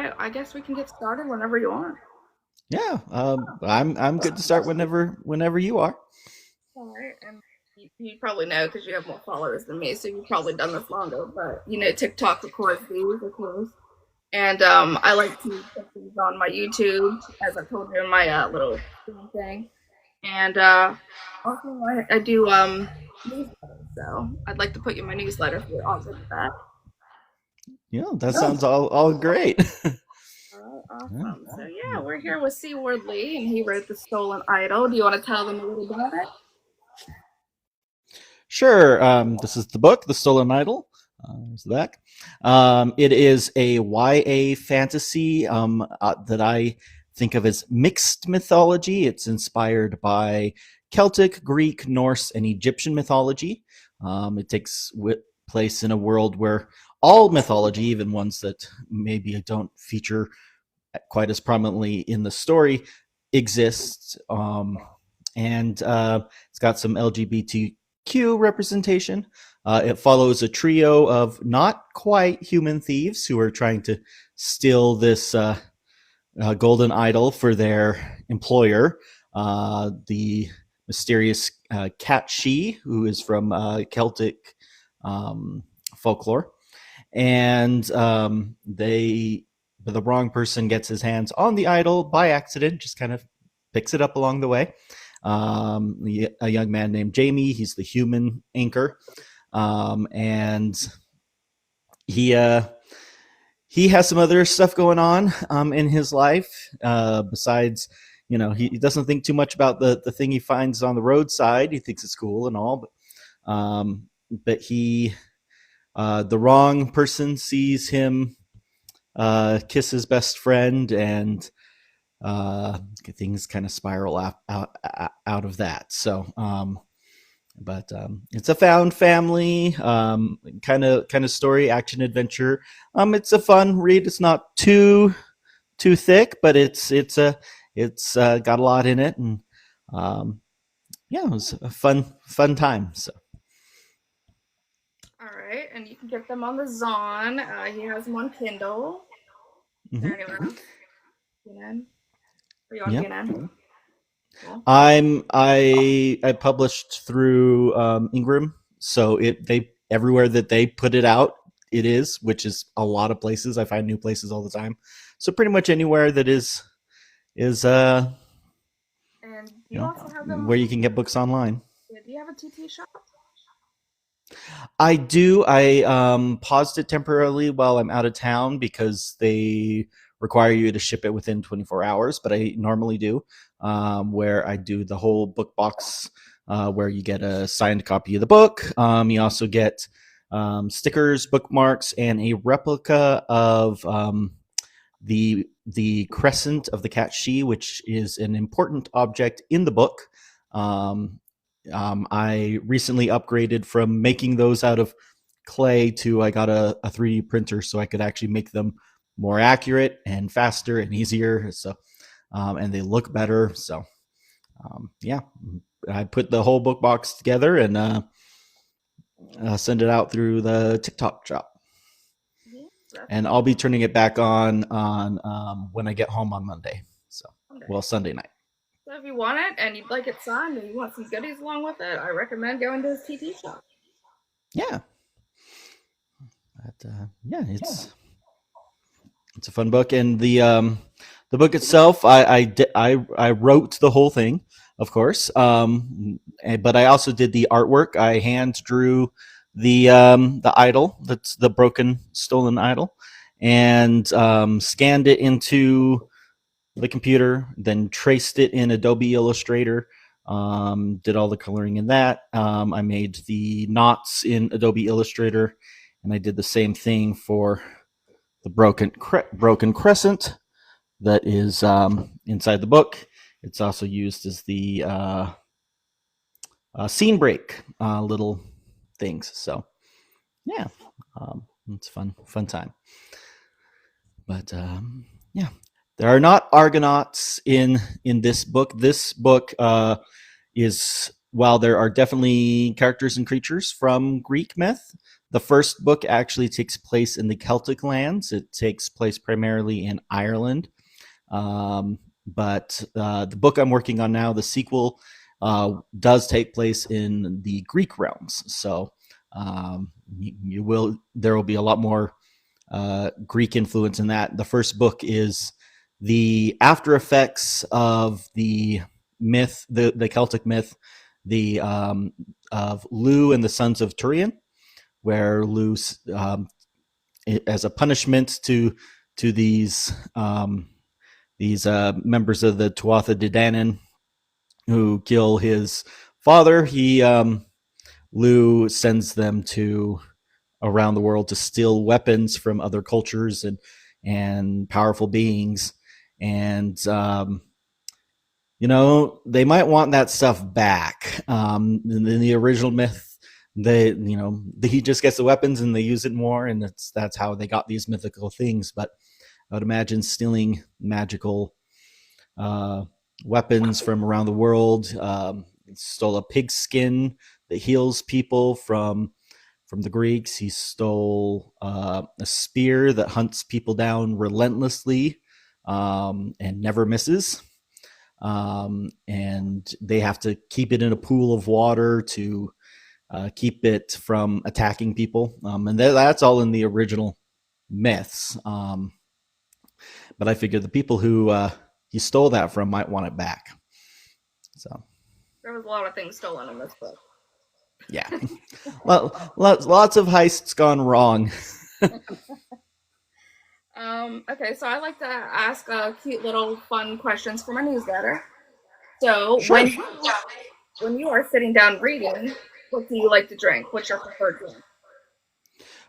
right. I guess we can get started whenever you want. Yeah, I'm good to start whenever you are. All right. And you probably know because you have more followers than me, so you've probably done this longer. But TikTok records these, of course. And I like to put these on my YouTube, as I told you in my little thing. And also, I do newsletters, so I'd like to put you in my newsletter if you're all good with that. Yeah, that sounds all great. All right, Yeah. awesome. So yeah, we're here with Wardle, and he wrote The Stolen Idol. Do you want to tell them a little about it? Sure. This is the book, The Stolen Idol. There's the back. It is a YA fantasy that I think of as mixed mythology. It's inspired by Celtic, Greek, Norse, and Egyptian mythology. It takes place in a world where all mythology, even ones that maybe don't feature quite as prominently in the story, exists. And It's got some LGBTQ representation. It follows a trio of not quite human thieves who are trying to steal this golden idol for their employer, the mysterious cat she, who is from Celtic folklore. And the wrong person gets his hands on the idol by accident, just kind of picks it up along the way. A young man named Jamie, he's the human anchor, and he has some other stuff going on in his life besides, he doesn't think too much about the thing he finds on the roadside. He thinks it's cool and all, but the wrong person sees him kiss his best friend, and things kind of spiral out of that. So, but it's a found family kind of story, action adventure. It's a fun read. It's not too thick, but it's got a lot in it, and yeah, it was a fun time. So. All right, and you can get them on the Zon. He has them on Kindle. Is there Mm-hmm. anyone else? BNN? Are you on Yeah. BNN? Cool. I published through Ingram, so they everywhere that they put it out, it is, which is a lot of places. I find new places all the time, so pretty much anywhere that is And do you also have them? where you can get books online. Yeah, do you have a TT shop? I do. I paused it temporarily while I'm out of town because they require you to ship it within 24 hours, but I normally do, where I do the whole book box where you get a signed copy of the book. You also get stickers, bookmarks, and a replica of the crescent of the cat she, which is an important object in the book. I recently upgraded from making those out of clay to I got a 3D printer so I could actually make them more accurate and faster and easier. So, and they look better. So, yeah, I put the whole book box together and send it out through the TikTok shop. Yeah, And I'll be turning it back on when I get home on Monday. So, well, Sunday night. So if you want it and you'd like it signed and you want some goodies along with it, I recommend going to his TT shop. Yeah. But, yeah, it's a fun book, and the book itself, I wrote the whole thing, of course, but I also did the artwork. I hand drew the idol, that's the broken stolen idol, and scanned it into the computer, then traced it in Adobe Illustrator. Did all the coloring in that. I made the knots in Adobe Illustrator, and I did the same thing for the broken crescent that is inside the book. It's also used as the scene break little things. So yeah, it's fun time. But yeah, there are not Argonauts in this book. This book is while there are definitely characters and creatures from Greek myth, the first book actually takes place in the Celtic lands. It takes place primarily in Ireland. But the book I'm working on now, the sequel, does take place in the Greek realms. So there will be a lot more Greek influence in that. The first book is the after effects of the myth, the Celtic myth, the of Lu and the sons of Turian, where Lu, as a punishment to these members of the Tuatha De Danann who kill his father, Lu sends them to around the world to steal weapons from other cultures and powerful beings, and they might want that stuff back. In the original myth, he just gets the weapons and they use it more, and that's how they got these mythical things. But I would imagine stealing magical weapons from around the world. Stole a pig skin that heals people from the Greeks. He stole a spear that hunts people down relentlessly and never misses. And they have to keep it in a pool of water to keep it from attacking people. And that's all in the original myths. But I figured the people who he stole that from might want it back. So there was a lot of things stolen in this book. Yeah. Well, lots of heists gone wrong. Okay, so I like to ask cute little fun questions for my newsletter. So Sure. when you are sitting down reading, what do you like to drink? What's your preferred drink?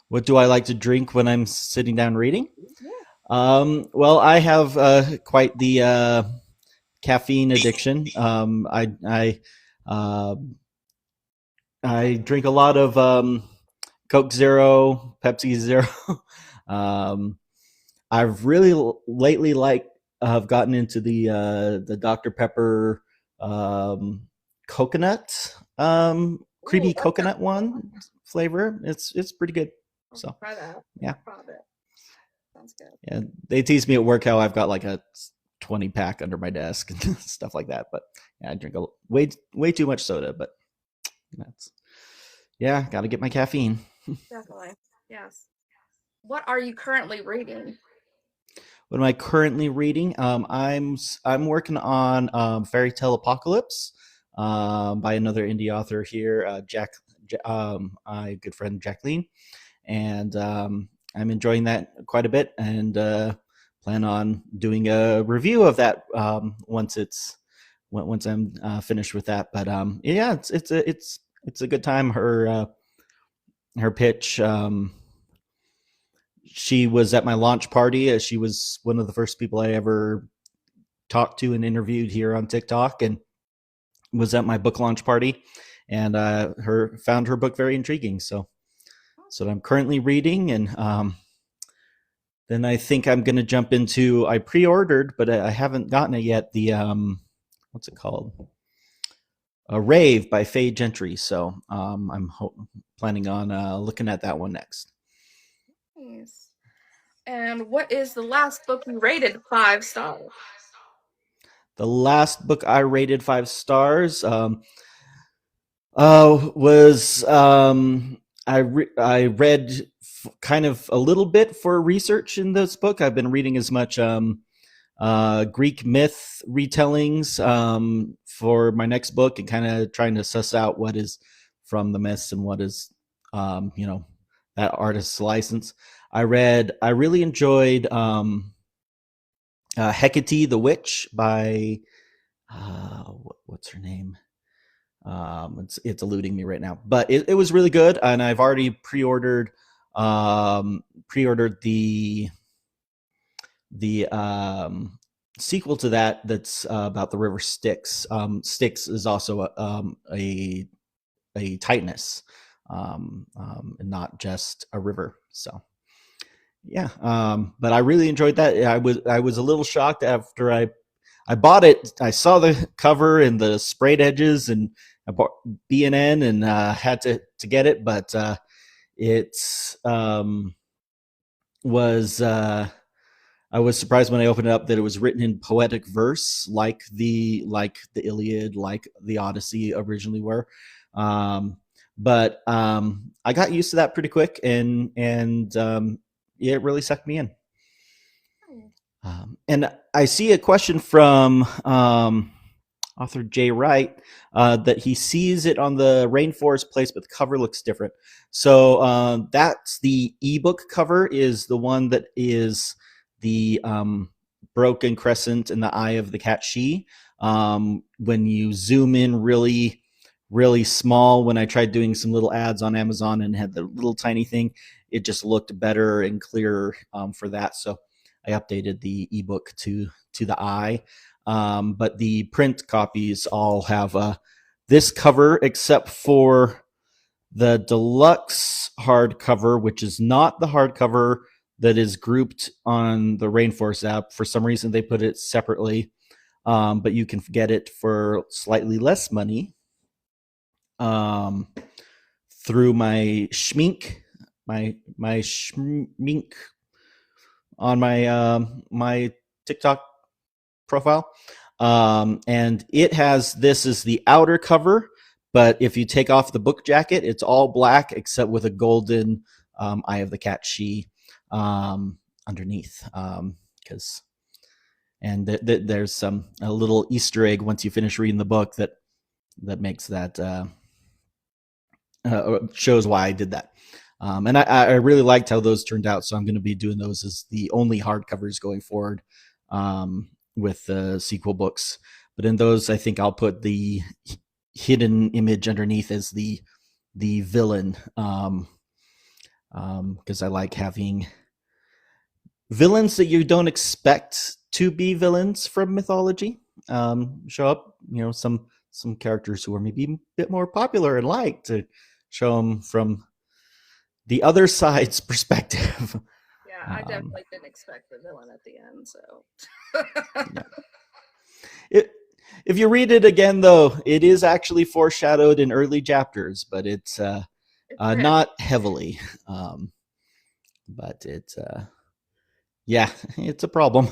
What do I like to drink when I'm sitting down reading? Yeah. Well, I have quite the caffeine addiction. I drink a lot of Coke Zero, Pepsi Zero. I've really lately have gotten into the Dr. Pepper coconut, creamy coconut one flavor. It's pretty good. So try that. Yeah. Sounds good. Yeah, they tease me at work how I've got like a 20 pack under my desk and stuff like that. But yeah, I drink way too much soda. But got to get my caffeine. Definitely, yes. What are you currently reading? What am I currently reading? I'm working on Fairy Tale Apocalypse by another indie author here, my good friend Jacqueline, and I'm enjoying that quite a bit, and plan on doing a review of that once I'm finished with that. But it's a good time. Her pitch. She was at my launch party. She was one of the first people I ever talked to and interviewed here on TikTok, and was at my book launch party, and found her book very intriguing. So I'm currently reading, and then I think I'm going to jump into. I pre-ordered, but I haven't gotten it yet. The what's it called? A Rave by Faye Gentry. So I'm planning on looking at that one next. Nice. And what is the last book you rated 5 stars? The last book I rated 5 stars was I read kind of a little bit for research in this book. I've been reading as much Greek myth retellings for my next book, and kind of trying to suss out what is from the myths and what is that artist's license. I really enjoyed Hecate the Witch by what's her name? It's eluding me right now, but it was really good, and I've already pre-ordered the sequel to that. That's about the river Styx. Styx is also a Titaness, and not just a river. So but I really enjoyed that. I was a little shocked after I bought it. I saw the cover and the sprayed edges, and I bought BNN and had to get it, but it was. I was surprised when I opened it up that it was written in poetic verse, like the Iliad, like the Odyssey originally were. Um, but I got used to that pretty quick, and it really sucked me in. And I see a question from author Jay Wright that he sees it on the rainforest place, but the cover looks different. So that's the ebook cover, is the one that is the broken crescent and the eye of the cat she. When you zoom in really, really small, when I tried doing some little ads on Amazon and had the little tiny thing, it just looked better and clearer for that. So I updated the ebook to the eye. But the print copies all have this cover, except for the deluxe hardcover, which is not the hardcover that is grouped on the Rainforest app. For some reason, they put it separately, but you can get it for slightly less money through my Schmink, my Schmink on my TikTok profile. And it has this as the outer cover, but if you take off the book jacket, it's all black except with a golden eye of the cat she underneath. Because there's a little Easter egg once you finish reading the book that makes that shows why I did that. And I really liked how those turned out, so I'm going to be doing those as the only hardcovers going forward with the sequel books. But in those, I think I'll put the hidden image underneath as the villain, because I like having villains that you don't expect to be villains from mythology show up. Some characters who are maybe a bit more popular and liked, to show them from the other side's perspective. Yeah, I definitely didn't expect the villain at the end. So, yeah. If you read it again, though, it is actually foreshadowed in early chapters, but it's not heavily. But it's yeah, it's a problem.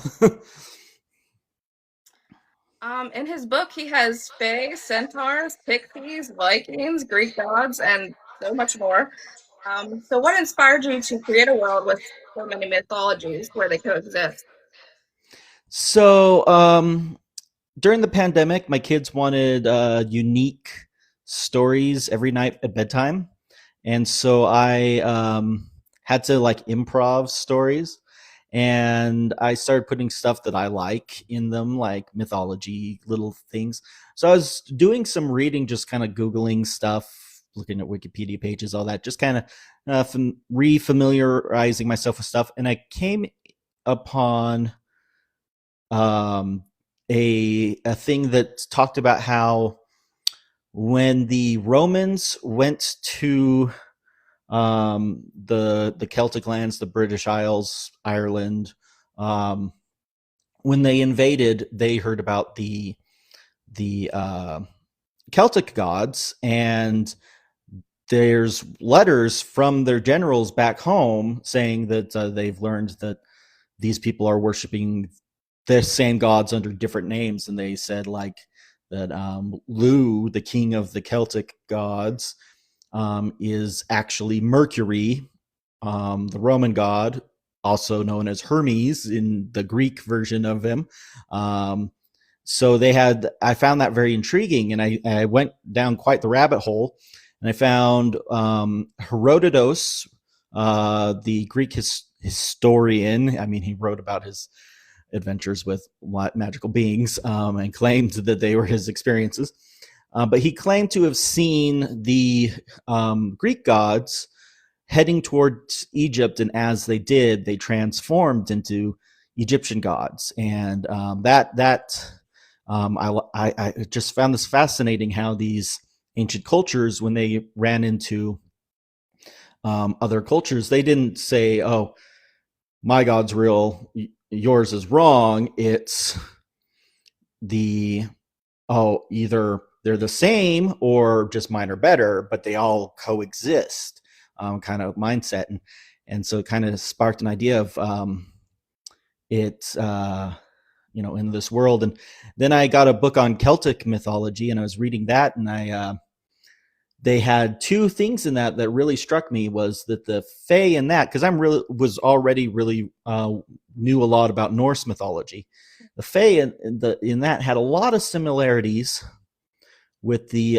In his book, he has fae, centaurs, pixies, Vikings, Greek gods, and so much more. So, what inspired you to create a world with so many mythologies where they coexist? So, during the pandemic, my kids wanted unique stories every night at bedtime, and so I had to like improv stories, and I started putting stuff that I like in them, like mythology, little things. So I was doing some reading, just kind of Googling stuff, looking at Wikipedia pages, all that, just kind of refamiliarizing myself with stuff. And I came upon a thing that talked about how when the Romans went to the Celtic lands, the British Isles, Ireland, when they invaded, they heard about the Celtic gods, and there's letters from their generals back home saying that they've learned that these people are worshiping the same gods under different names, and they said like that Lu, the king of the Celtic gods, is actually Mercury, the Roman god, also known as Hermes in the Greek version of him. So I found that very intriguing, and I went down quite the rabbit hole, and I found Herodotus, the Greek historian. I mean, he wrote about his adventures with magical beings and claimed that they were his experiences. But he claimed to have seen the Greek gods heading towards Egypt, and as they did, they transformed into Egyptian gods. And I just found this fascinating, how these ancient cultures, when they ran into other cultures, they didn't say, "Oh, my god's real, yours is wrong." It's either they're the same or just mine are better, but they all coexist, kind of mindset. And so it kind of sparked an idea of it, in this world. And then I got a book on Celtic mythology, and I was reading that, and they had two things in that really struck me. Was that the Fae in that, because was already really knew a lot about Norse mythology. The Fae in that had a lot of similarities with the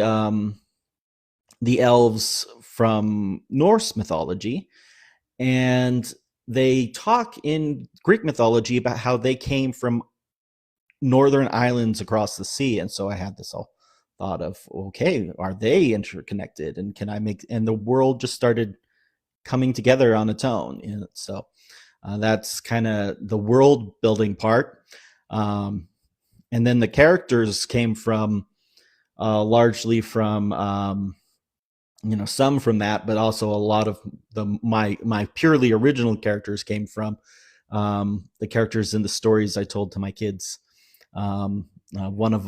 elves from Norse mythology, and they talk in Greek mythology about how they came from northern islands across the sea. And so I had this all thought of, okay, are they interconnected, and can I make, and the world just started coming together on its own. And so that's kind of the world building part. And then the characters came from largely from some from that, but also a lot of my purely original characters came from the characters in the stories I told to my kids. One of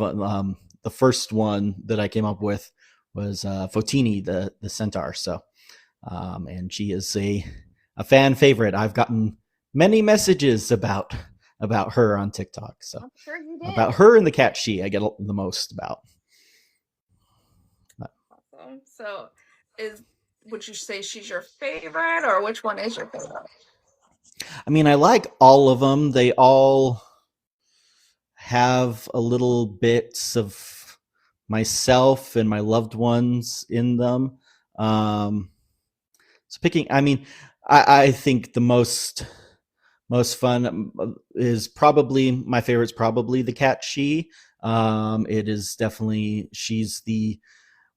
the first one that I came up with was Fotini, the centaur. So, and she is a fan favorite. I've gotten many messages about her on TikTok. So, I'm sure you did. About her and the cat she I get the most about. Awesome. So, would you say she's your favorite, or which one is your favorite? I mean, I like all of them. They all have a little bits of myself and my loved ones in them. So picking, I mean, I think the most fun is probably, my favorite's probably the cat she. It is definitely,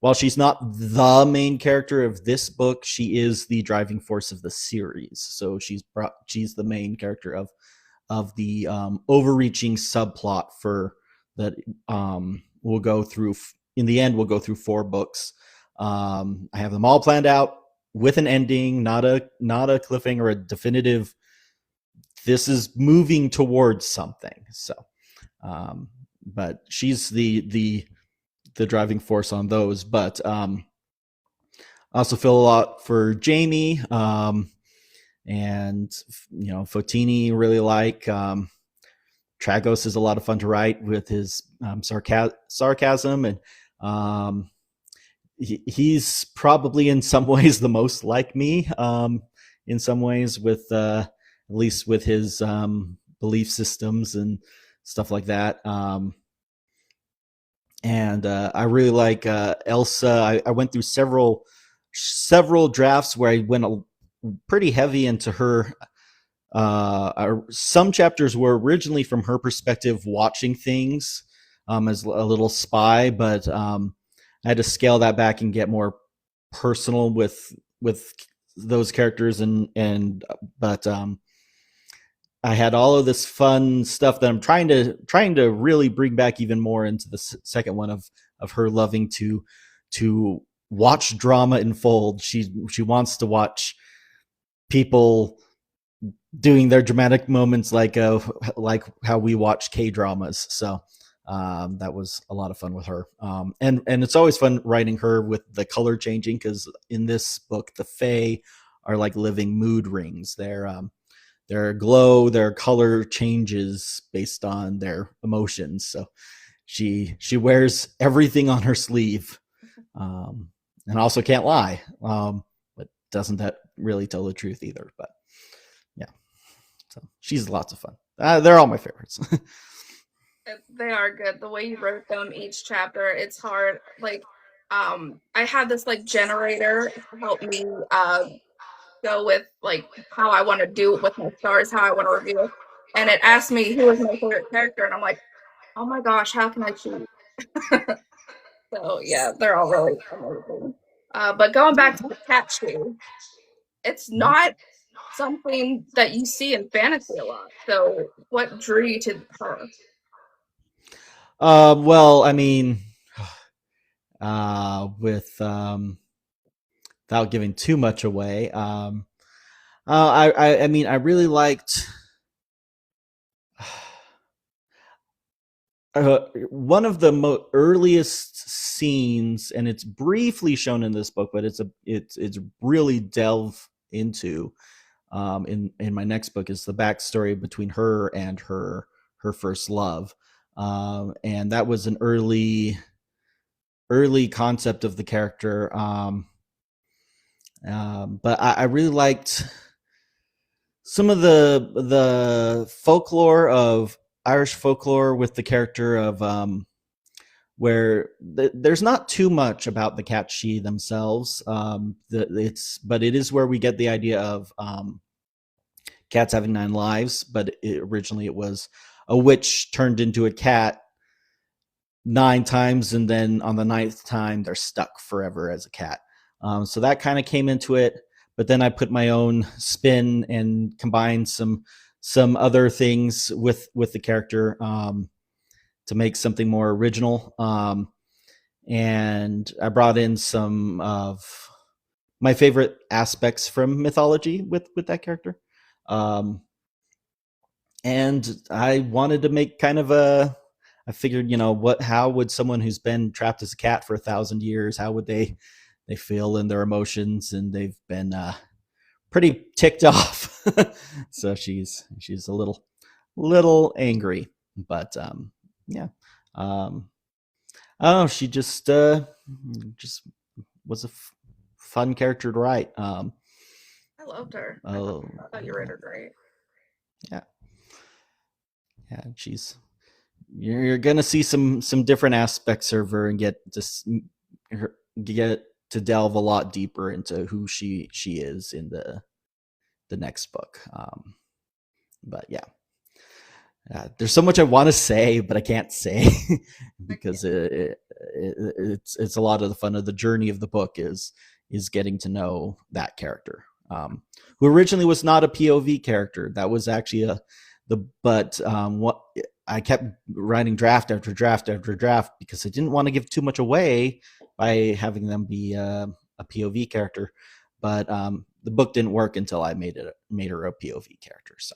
while she's not the main character of this book, she is the driving force of the series. So she's the main character of the overreaching subplot for that. We'll go through, in the end, we'll go through 4 books. I have them all planned out with an ending, not a cliffhanger, a definitive, this is moving towards something. So, but she's the driving force on those. But I also feel a lot for Jamie, and Fotini really like. Tragos is a lot of fun to write with his sarcasm, and he's probably in some ways the most like me, in some ways, with at least with his belief systems and stuff like that. And I really like Elsa. I went through several drafts where I went pretty heavy into her. Some chapters were originally from her perspective, watching things as a little spy, but I had to scale that back and get more personal with those characters, but I had all of this fun stuff that I'm trying to really bring back even more into the second one of her loving to watch drama unfold. She wants to watch people doing their dramatic moments like how we watch K-dramas. So that was a lot of fun with her. And it's always fun writing her with the color changing, because in this book, the Fae are like living mood rings. Their glow, their color changes based on their emotions. So she wears everything on her sleeve, and also can't lie, but doesn't that really tell the truth either. But yeah, so she's lots of fun. They're all my favorites. They are good. The way you wrote them, each chapter, it's hard. Like, I had this like generator to help me go with like how I want to do it with my stars, how I want to review it, and it asked me who was my favorite character, and I'm like, oh my gosh, how can I choose? So yeah, they're all really amazing. But going back to the cat shoe, it's not something that you see in fantasy a lot. So what drew you to her? Well, I mean, with without giving too much away, I mean, I really liked one of the earliest scenes, and it's briefly shown in this book, but it's really delve into in my next book is the backstory between her and her first love, and that was an early concept of the character. But I really liked some of the folklore of Irish folklore with the character of where there's not too much about the Catshi themselves. But it is where we get the idea of cats having 9 lives. But originally it was a witch turned into a cat 9 times, and then on the 9th time they're stuck forever as a cat. So that kind of came into it. But then I put my own spin and combined some other things with the character to make something more original. And I brought in some of my favorite aspects from mythology with that character. And I wanted to make kind of I figured, how would someone who's been trapped as a cat for 1,000 years, how would they feel in their emotions? And they've been pretty ticked off. So she's a little angry, but yeah. I don't know. She just was a fun character to write. I loved her. I thought you read her great. Yeah. You're gonna see some different aspects of her and get to delve a lot deeper into who she is in the next book. But yeah. There's so much I want to say, but I can't say because it's a lot of the fun of the journey of the book is getting to know that character, who originally was not a POV character. That was actually what I kept writing draft after draft after draft because I didn't want to give too much away by having them be a POV character. But the book didn't work until I made her a POV character. So.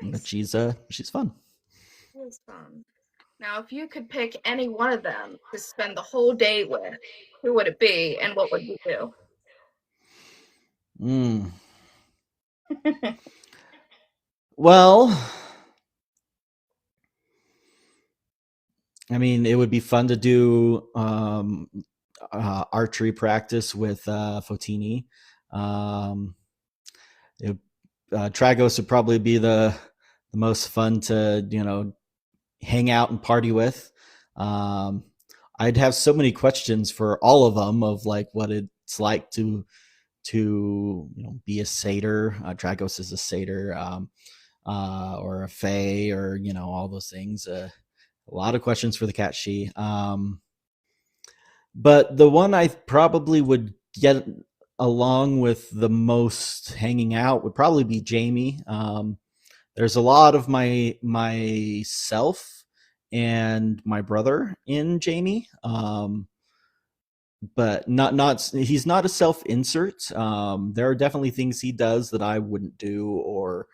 Nice. But she's fun. It was fun. Now, if you could pick any one of them to spend the whole day with, who would it be, and what would you do? Well, I mean, it would be fun to do archery practice with Fotini. Tragos would probably be the most fun to hang out and party with. I'd have so many questions for all of them of like what it's like to be a satyr. Tragos is a satyr, or a fae, or all those things. A lot of questions for the Catshi. But the one I probably would get along with the most hanging out would probably be Jamie. There's a lot of myself and my brother in Jamie, but he's not a self-insert. There are definitely things he does that I wouldn't do or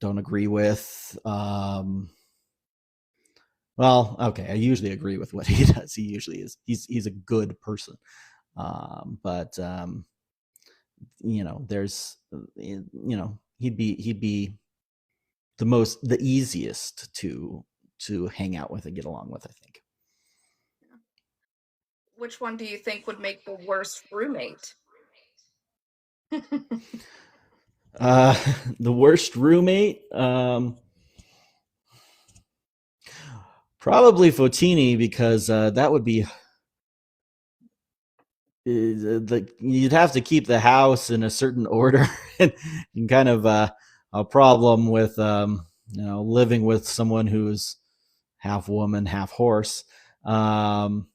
don't agree with. Well, okay, I usually agree with what he does. He usually is. He's a good person, but there's he'd be the easiest to hang out with and get along with, I think. Which one do you think would make the worst roommate? The worst roommate, probably Fotini, because that would be you'd have to keep the house in a certain order and kind of a problem with living with someone who's half woman, half horse. And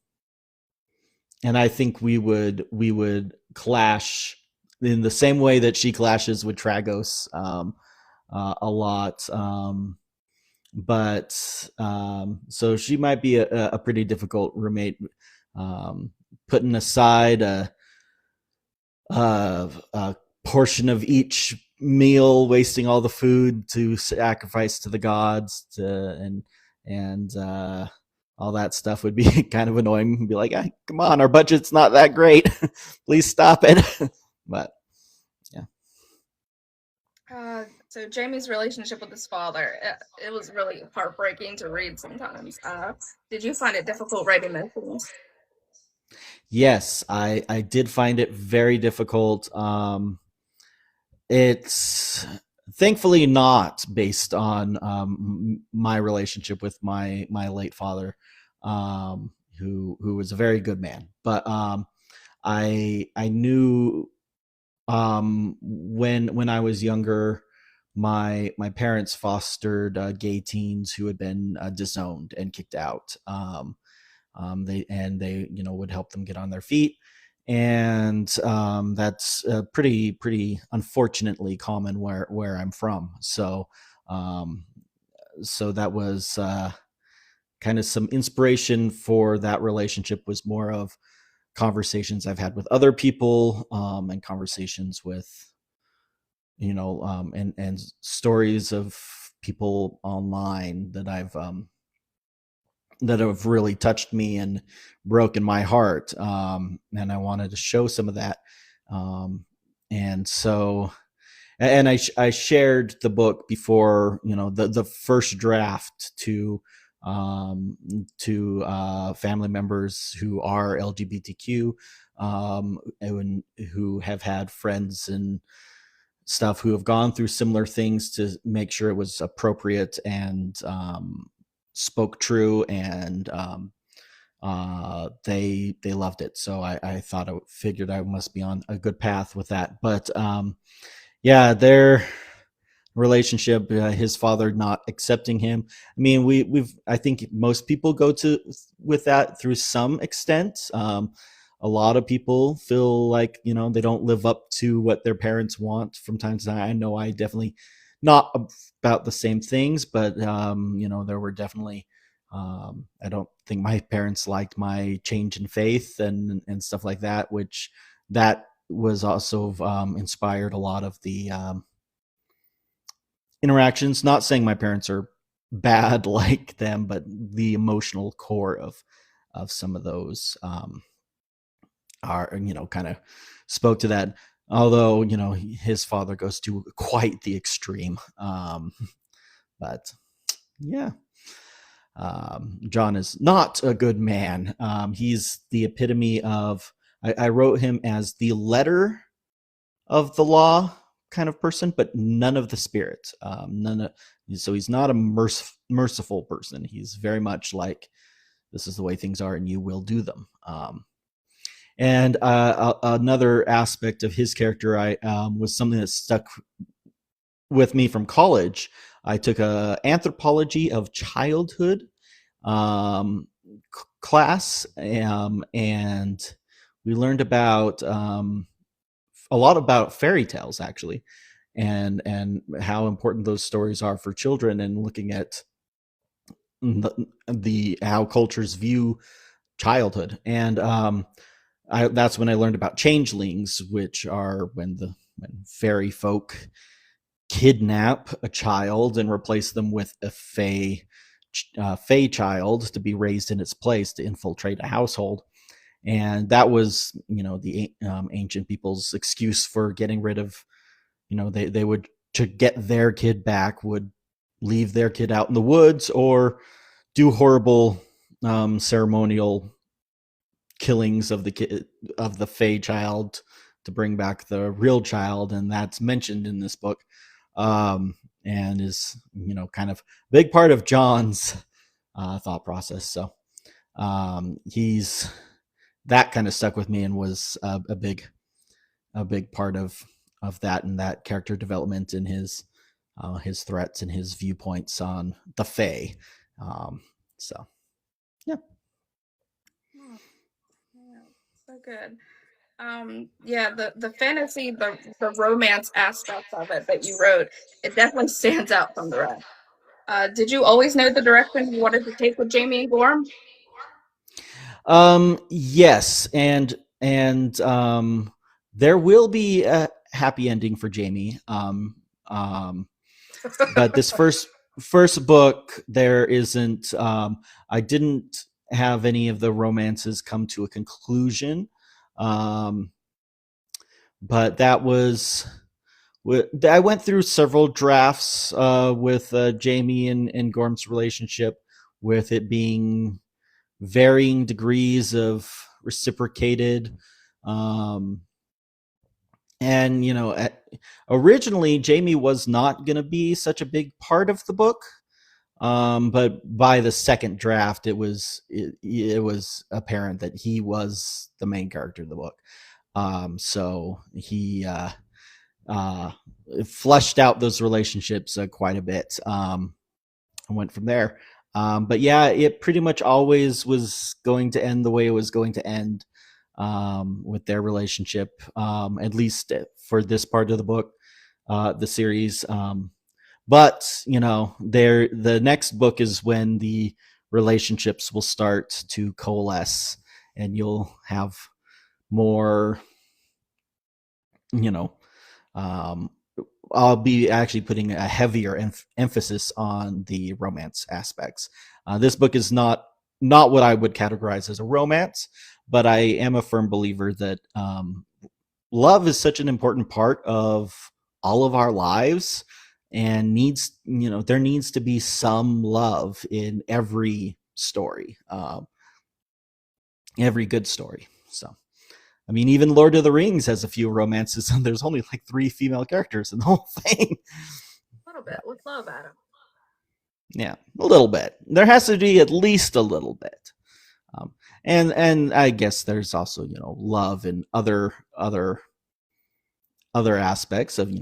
I think we would clash in the same way that she clashes with Tragos a lot. But so she might be a pretty difficult roommate. Putting aside a portion of each meal, wasting all the food to sacrifice to the gods, and all that stuff would be kind of annoying. Be like, come on, our budget's not that great. Please stop it. But yeah. So Jamie's relationship with his father, it was really heartbreaking to read sometimes. Did you find it difficult writing those things? Yes, I did find it very difficult. It's thankfully not based on my relationship with my late father, who was a very good man. But I knew when I was younger, my parents fostered gay teens who had been disowned and kicked out. They would help them get on their feet, and that's pretty unfortunately common where I'm from. Um, so that was kind of some inspiration for that relationship. Was more of conversations I've had with other people, and conversations with and stories of people online that have really touched me and broken my heart. And I wanted to show some of that. And so, and I shared the book before, the first draft to family members who are LGBTQ, and who have had friends and stuff who have gone through similar things, to make sure it was appropriate and spoke true, and they loved it. So I figured I must be on a good path with that. But yeah, their relationship, his father not accepting him. I mean, I think most people go to with that through some extent. A lot of people feel like they don't live up to what their parents want from time to time. I know I definitely not about the same things, but there were definitely. I don't think my parents liked my change in faith and stuff like that, which that was also inspired a lot of the interactions. Not saying my parents are bad like them, but the emotional core of some of those are kind of spoke to that. Although his father goes to quite the extreme, but yeah. John is not a good man. He's the epitome of. I wrote him as the letter of the law kind of person, but none of the spirit. So he's not a merciful person. He's very much like, this is the way things are, and you will do them. And another aspect of his character, was something that stuck with me from college. I took a anthropology of childhood class, and we learned about a lot about fairy tales, actually, and how important those stories are for children, and looking at the how cultures view childhood. And that's when I learned about changelings, which are when fairy folk kidnap a child and replace them with a fey child to be raised in its place, to infiltrate a household. And that was the ancient people's excuse for getting rid of, they would, to get their kid back, would leave their kid out in the woods or do horrible ceremonial killings of the kid, of the fey child, to bring back the real child. And that's mentioned in this book, and is kind of a big part of John's thought process. So he's that kind of stuck with me, and was a big part of that, and that character development, and his threats and his viewpoints on the Fae. So yeah. Oh, yeah, so good. Yeah, the fantasy, the romance aspect of it that you wrote, it definitely stands out from the rest. Did you always know the direction you wanted to take with Jamie and Gorm? Yes, and there will be a happy ending for Jamie. But this first book, there isn't. I didn't have any of the romances come to a conclusion. Um, but that was I went through several drafts with Jamie and Gorm's relationship, with it being varying degrees of reciprocated. Um, and originally Jamie was not going to be such a big part of the book, but by the second draft, it was apparent that he was the main character of the book. So he fleshed out those relationships quite a bit, and went from there. But yeah, it pretty much always was going to end the way it was going to end, with their relationship, at least for this part of the book, the series. But the next book is when the relationships will start to coalesce, and you'll have more, you know, um, I'll be actually putting a heavier emphasis on the romance aspects. This book is not what I would categorize as a romance, but I am a firm believer that love is such an important part of all of our lives, and there needs to be some love in every story, every good story. So, I mean, even Lord of the Rings has a few romances, and there's only like 3 female characters in the whole thing. A little bit with love, Adam. Yeah, a little bit. There has to be at least a little bit. And I guess there's also love in other aspects of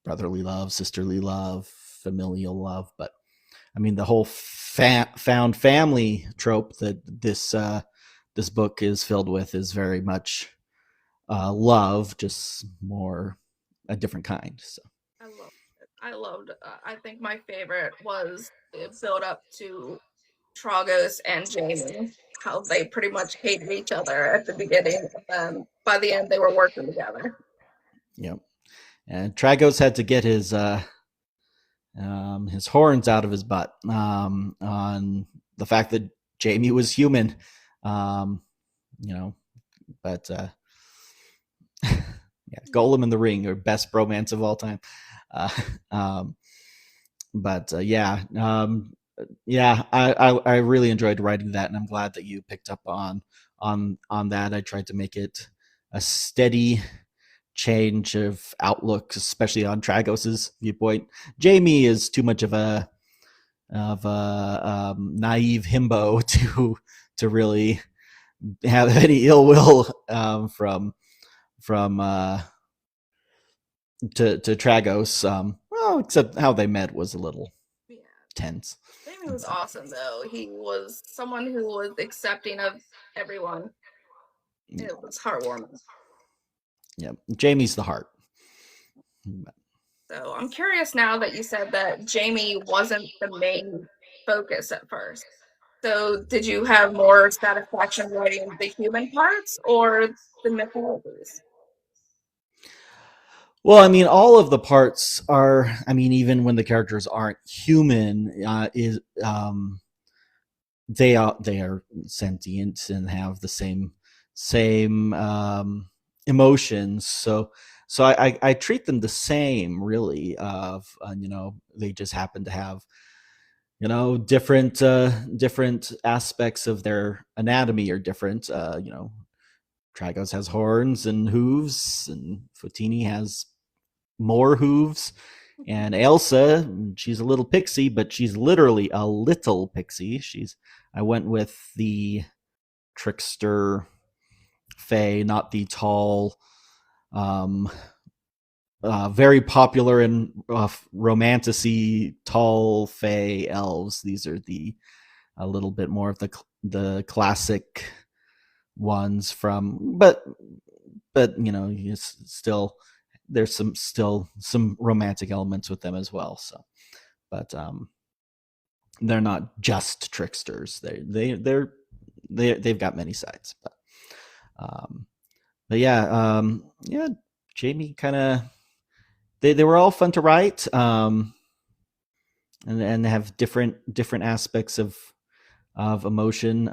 brotherly love, sisterly love, familial love. But I mean, the whole found family trope that this book is filled with is very much love, just more a different kind. So I loved it. I loved. I think my favorite was it built up to Tragos and Jamie, how they pretty much hated each other at the beginning, and then by the end they were working together. And Tragos had to get his horns out of his butt, on the fact that Jamie was human. um, but yeah, Golem in the Ring, or best bromance of all time. uh, um, but yeah, I really enjoyed writing that, and I'm glad that you picked up on that. I tried to make it a steady change of outlook, especially on Tragos's viewpoint. Jamie is too much of a naive himbo to really have any ill will, from to Tragos. Well, except how they met was a little Yeah, tense. Jamie was awesome though. He was someone who was accepting of everyone. Yeah, It was heartwarming. yeah. Jamie's the heart. So I'm curious now that you said that Jamie wasn't the main focus at first. So did you have more satisfaction writing the human parts or the mythologies? Well, I mean, all of the parts are. I mean, even when the characters aren't human, is they are sentient and have the same emotions. So I treat them the same, really. Of they just happen to have different aspects of their anatomy are different. Tragos has horns and hooves, and Fotini has more hooves. And Elsa, she's a little pixie, but she's literally a little pixie. I went with the trickster fae, not the tall, um, very popular in romantasy tall fae elves. These are a little bit more of the classic ones from, but it's still, there's some romantic elements with them as well. So, but they're not just tricksters. They've got many sides. But yeah, Jamie kind of, they were all fun to write, and have different aspects of of emotion.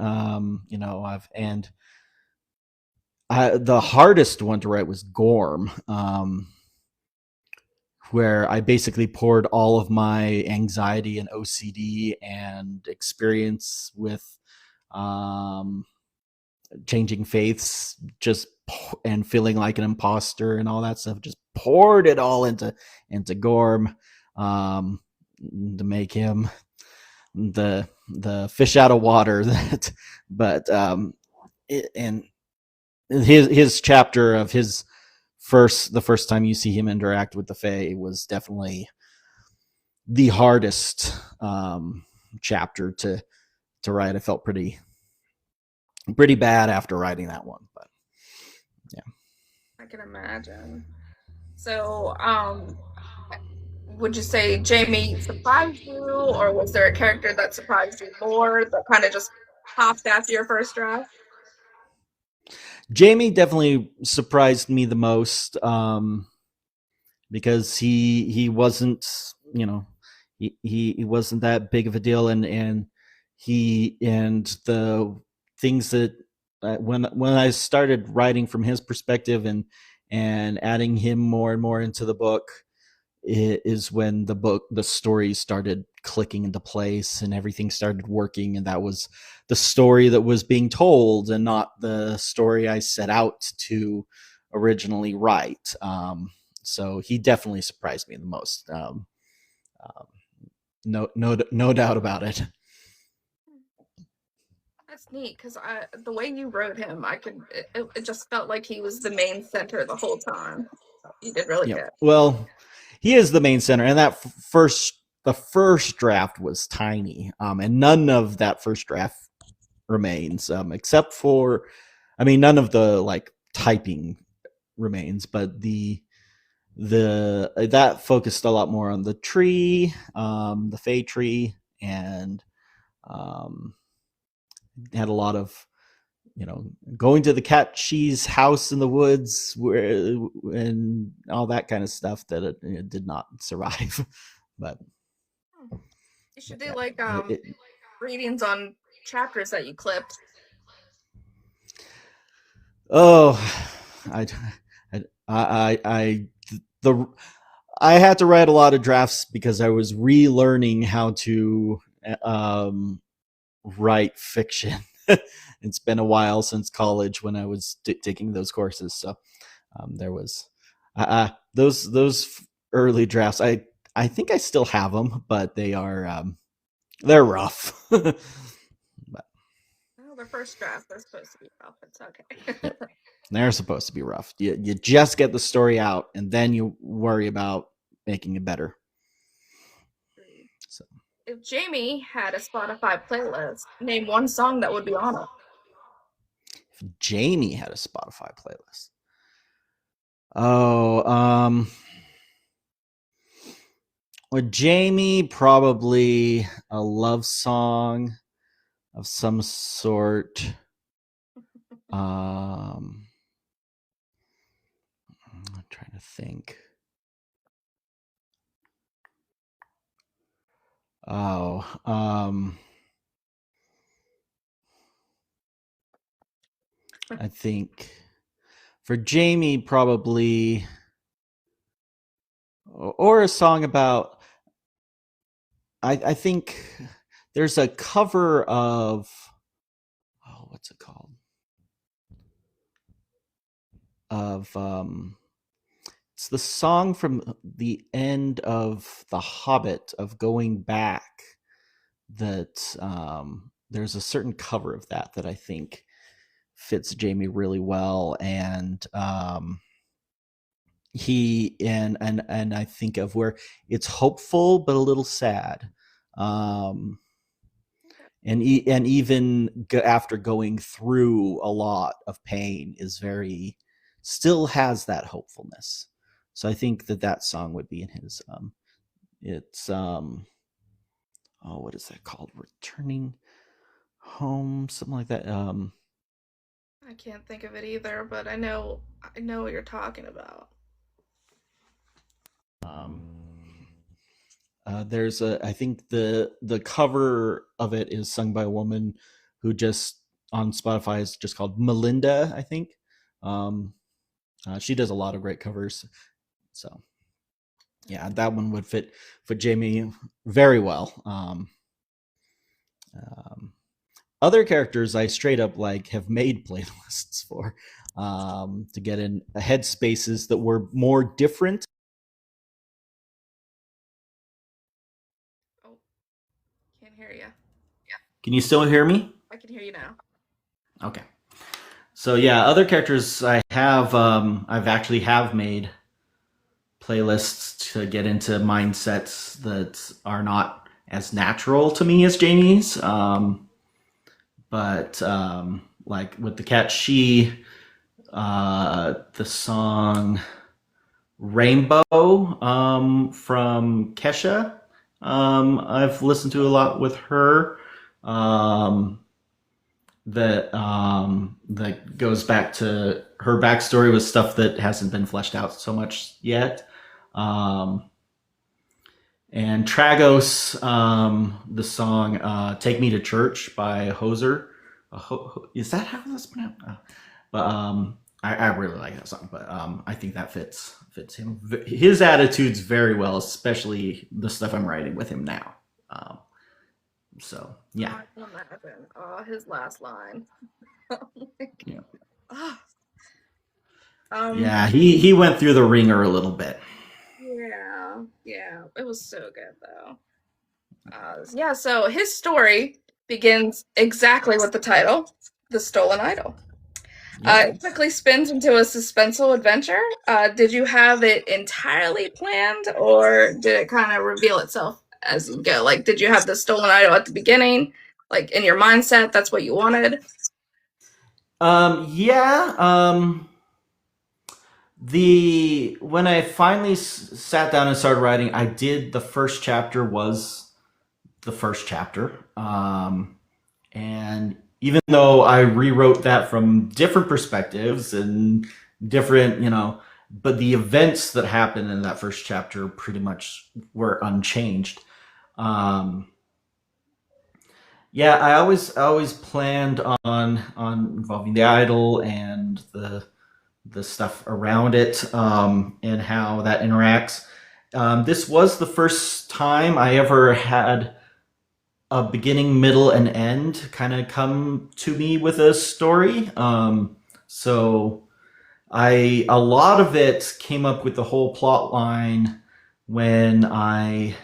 The hardest one to write was Gorm, where I basically poured all of my anxiety and OCD and experience with um, changing faiths, and feeling like an imposter and all that stuff. Just poured it all into Gorm, to make him the fish out of water. That, but and his chapter of the first time you see him interact with the Fae was definitely the hardest chapter to write. I felt pretty bad after writing that one, but yeah. I can imagine. So, would you say Jamie surprised you, or was there a character that surprised you more that kind of just popped after your first draft? Jamie definitely surprised me the most, because he wasn't, he wasn't that big of a deal, and the things that, when I started writing from his perspective and adding him more and more into the book, is when the story started clicking into place and everything started working, and that was the story that was being told and not the story I set out to originally write. So he definitely surprised me the most. Um, no doubt about it. That's neat because the way you wrote him, it just felt like he was the main center the whole time. You did really Yep. good. Well, he is the main center, and the first draft was tiny, and none of that first draft remains, except for, I mean, none of the like typing remains, but the that focused a lot more on the tree, the Fey tree, and um, had a lot of, going to the cat cheese house in the woods, and all that kind of stuff that it did not survive. But Hmm. You should do yeah, like it, readings on chapters that you clipped. oh, I, I the I had to write a lot of drafts because I was relearning how to write fiction. It's been a while since college when I was taking those courses, so there was those early drafts. I think I still have them, but they're rough. But Well, the first draft they're supposed to be rough. It's okay. yep, they're supposed to be rough. You just get the story out, and then you worry about making it better. So If Jamie had a Spotify playlist, name one song that would be on it. if Jamie had a Spotify playlist, oh, with Jamie, probably a love song of some sort. Um, I'm trying to think. Oh, I think for Jamie, probably, or a song about. I think there's a cover of, oh, what's it called? Of it's the song from the end of The Hobbit, of going back, that there's a certain cover of that I think fits Jamie really well, and he and I think of where it's hopeful but a little sad, um, and even after going through a lot of pain, is very, still has that hopefulness. So I think that song would be in his. It's oh, what is that called? Returning home, something like that. I can't think of it either, but I know what you're talking about. Um, There's I think the cover of it is sung by a woman who just on Spotify is just called Melinda, I think. Um, she does a lot of great covers. So yeah, that one would fit Jamie very well. Um, Other characters I straight up like have made playlists for to get in headspaces that were more different. Oh, can't hear you. Can you still hear me? I can hear you now. Okay. So yeah, other characters I've actually have made playlists to get into mindsets that are not as natural to me as Jamie's. But like with the cat she the song Rainbow from Kesha. I've listened to a lot with her. That goes back to her backstory with stuff that hasn't been fleshed out so much yet. Um, and Tragos, the song "Take Me to Church" by Hoser. Is that how that's pronounced? But I really like that song. But I think that fits him. His attitudes very well, especially the stuff I'm writing with him now. So yeah, I can imagine. Oh, his last line. Like, yeah, ah, yeah. He went through the ringer a little bit. yeah, yeah. It was so good though. Yeah, so his story begins exactly with the title, The Stolen Idol. Yep. It quickly spins into a suspenseful adventure. Did you have it entirely planned, or did it kind of reveal itself as you go? Like, did you have the stolen idol at the beginning, like in your mindset? That's what you wanted. Yeah. The when I finally sat down and started writing, I did the first chapter was the first chapter. And even though I rewrote that from different perspectives and different, but the events that happened in that first chapter pretty much were unchanged. Um, yeah, I always planned on involving the idol and the stuff around it and how that interacts. This was the first time I ever had a beginning, middle, and end kind of come to me with a story. So a lot of it came up with the whole plot line when I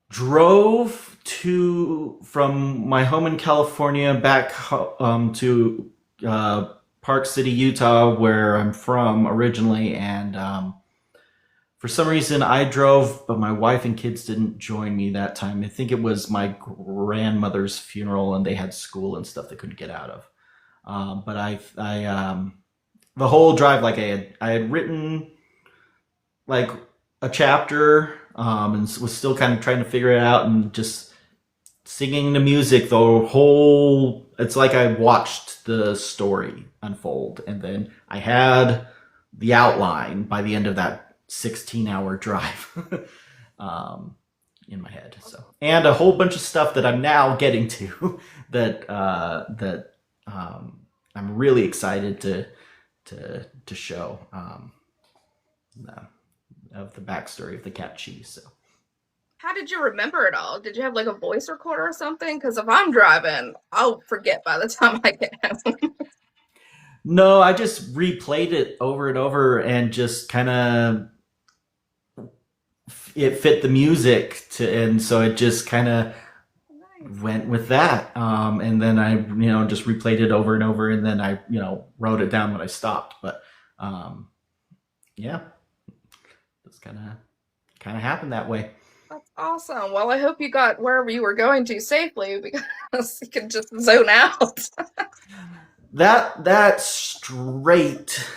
drove from my home in California back to Park City, Utah, where I'm from originally, and for some reason I drove, but my wife and kids didn't join me that time. I think it was my grandmother's funeral, and they had school and stuff they couldn't get out of. But the whole drive, like I had written like a chapter, and was still kind of trying to figure it out, and just singing the music the whole. It's like I watched the story unfold, and then I had the outline by the end of that 16-hour drive in my head. So, and a whole bunch of stuff that I'm now getting to that I'm really excited to show of the backstory of the cat cheese. So. How did you remember it all? Did you have like a voice recorder or something? Because if I'm driving, I'll forget by the time I get home. No, I just replayed it over and over and just kind of it fit the music and so it just kind of Nice. went with that. And then I, just replayed it over and over, and then I, wrote it down when I stopped. But yeah, it's kind of happened that way. That's awesome. Well, I hope you got wherever you were going to safely because you can just zone out. That straight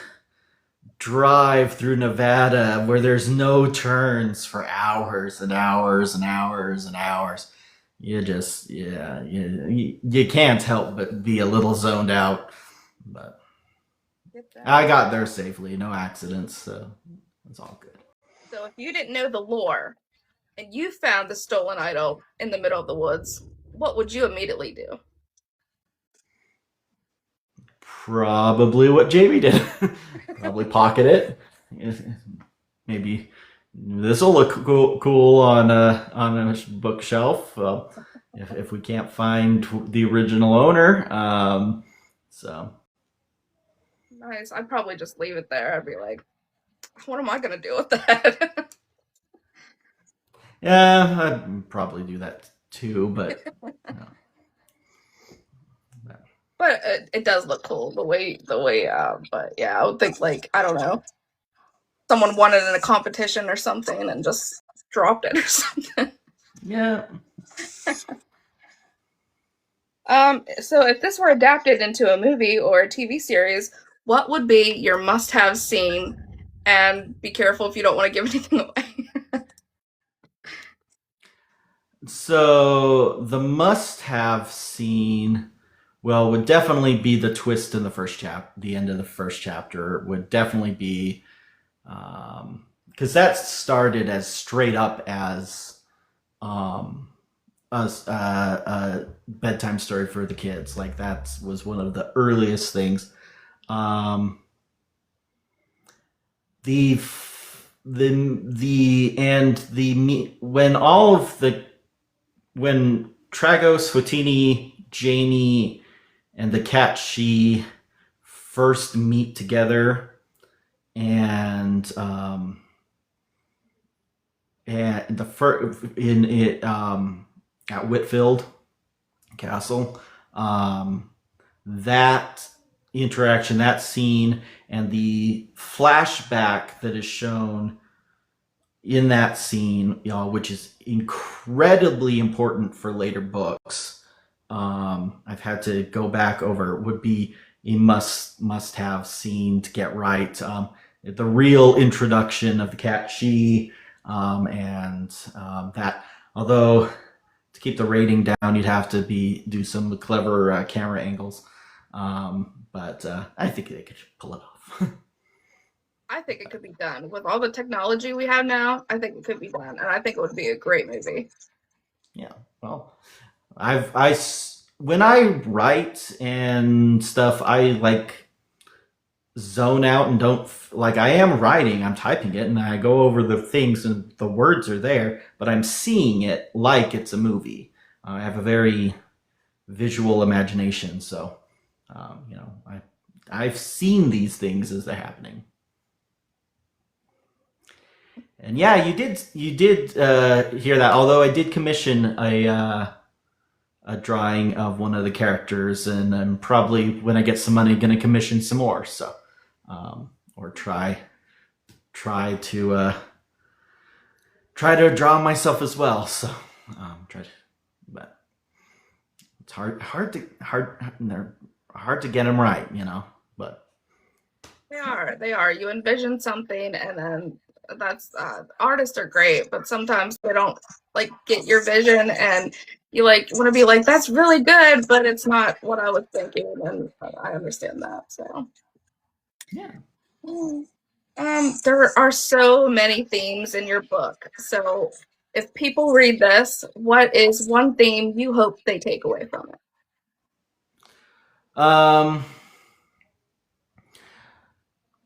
drive through Nevada where there's no turns for hours and hours and hours and hours. You just, yeah, you can't help but be a little zoned out. But I got there safely, no accidents, so it's all good. So if you didn't know the lore and you found the stolen idol in the middle of the woods, what would you immediately do? Probably what Jamie did. Probably pocket it. Maybe this will look cool on a bookshelf. If we can't find the original owner, so Nice. I'd probably just leave it there. I'd be like, what am I gonna do with that? yeah, I'd probably do that too. But you know, But it does look cool the way. But yeah, I would think like I don't know, someone won it in a competition or something and just dropped it or something. yeah. So if this were adapted into a movie or a TV series, what would be your must-have scene? And be careful if you don't want to give anything away. So the must-have scene, well, would definitely be the twist in the first chapter. The end of the first chapter would definitely be, because that started as straight up as a bedtime story for the kids. Like that was one of the earliest things. Um, the when all of the when Tragos, Fotini, Jamie, and the cat she first meet together, and the first in it at Whitfield Castle, that interaction, that scene, and the flashback that is shown in that scene, which is incredibly important for later books. I've had to go back over. Would be a must have scene to get right. The real introduction of the cat she, and that. Although to keep the rating down, you'd have to do some clever camera angles. But I think they could pull it off. I think it could be done with all the technology we have now. I think it could be done, and I think it would be a great movie. Yeah, well, when I write and stuff, I like zone out and don't like. I am writing, I'm typing it, and I go over the things, and the words are there, but I'm seeing it like it's a movie. I have a very visual imagination, so I've seen these things as they're happening. And yeah, you did hear that. Although I did commission a drawing of one of the characters, and I'm probably, when I get some money, going to commission some more. So, or try to draw myself as well. So, but it's hard to get them right, But They are. You envision something, and then that's artists are great, but sometimes they don't like get your vision, and you like want to be like, that's really good, but it's not what I was thinking, and I understand that. So yeah. There are so many themes in your book. So if people read this, what is one theme you hope they take away from it?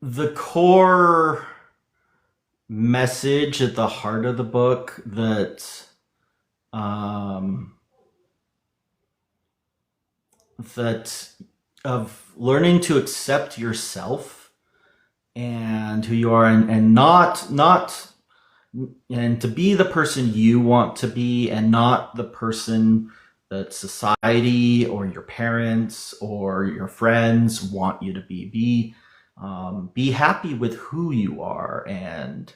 The core message at the heart of the book, that of learning to accept yourself and who you are, and not and to be the person you want to be, and not the person that society or your parents or your friends want you to be. Be happy with who you are, and